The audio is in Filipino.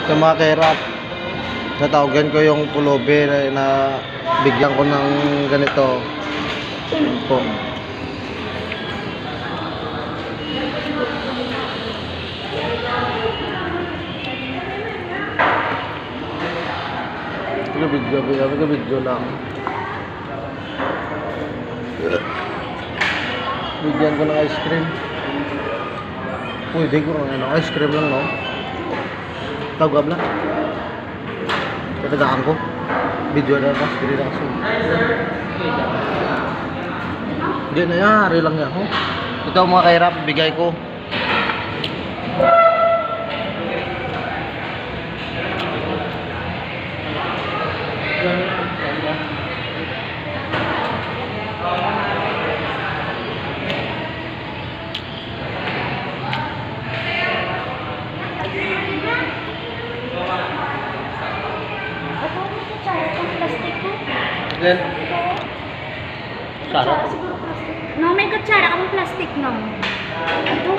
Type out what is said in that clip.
Sa mga kairap, natawagan ko yung pulubi na bigyan ko ng ganito po. Video lang. Bigyan ko ng ice cream. Pwede ko ng ice cream lang, no? Tawag na. Katagaan ko. Video na ako. Hindi na kasi. Hindi na yan. Hari lang yan. Ito mga kairap. Bigay ko. Then, Kutsara? No, may kutsara. Anong plastic, no? Ito?